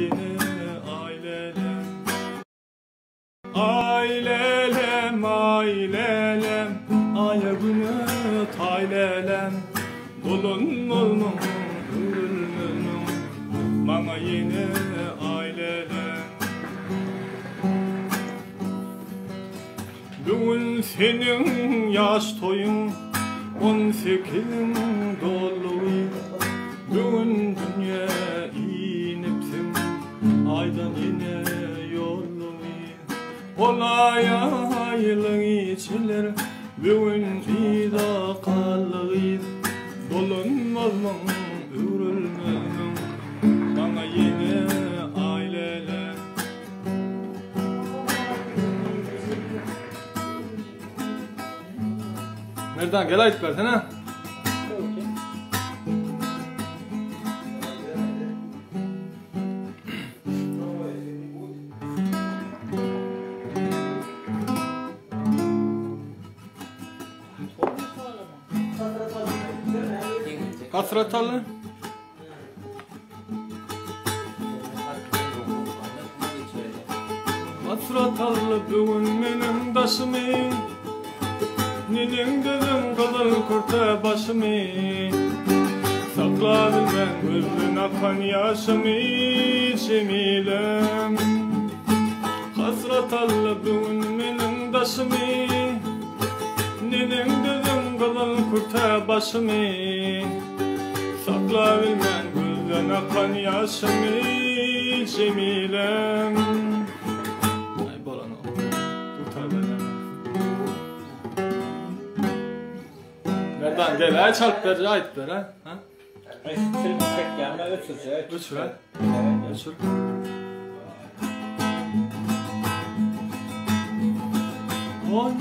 yine ailelem. Ailelem, ailelem, ayağını taylelem. Dolunmulmun, ürülmülmun, bana yine ailelem. Bugün senin yaş toyun, 18'in doluy. Bugün dünya iniptim, aydan yine yolluy. Olay aylığın içiler, bugün ida kallıy. Dolunmazmın, ürülmezmın, bana yine ailelem. Nereden gel ait versene. Hasratalı. Hasratalı bugün benim taşımı. Neden dedim kadar kurta başımı. Sakla bilmem gözün akan yaşımı. Cemilem. Hasratalı bugün benim taşımı. Neden dedim kadar kurta başımı. Sakla bilmem gözden akan yaşımı. Cemilem. Ay bolan ol. Tutar beni. Nereden gel? Ay çalıp ver, ait ver ha. Ay film tek gelme ötürce. Ötür ha. Ötür. Oy.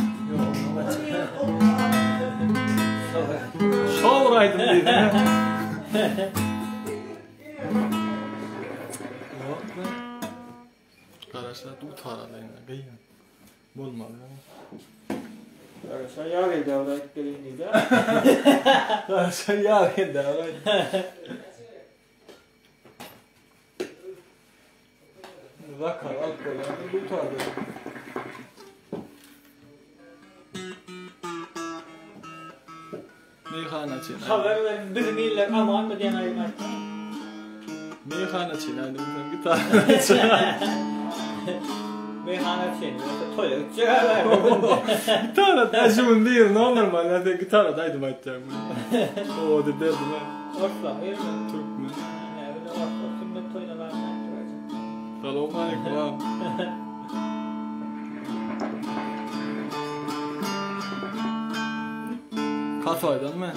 Şovraydım dedi. Yok be. Karışlar tutar alayına gayın. Olmadı ya. Arkadaşlar yarın davranıp gelin dedi. Karışlar yarın davranıp. Rakar alkol tutar dedi. Meyhane için. Haberlerin bizim iller aman mı diyen ayırmak. Meyhane için aynı bundan gitar için. Meyhane için. Toyuk çıkarlar. Gitar taşımın değil normal. Hadi gitar daydım aytacağım bunu. O da derdim ha. Orta değil mi? Türk mü? Ne öyle orta sünnet toynalarına yaptıracağım. Selamun aleyküm. Kaç aydan mı?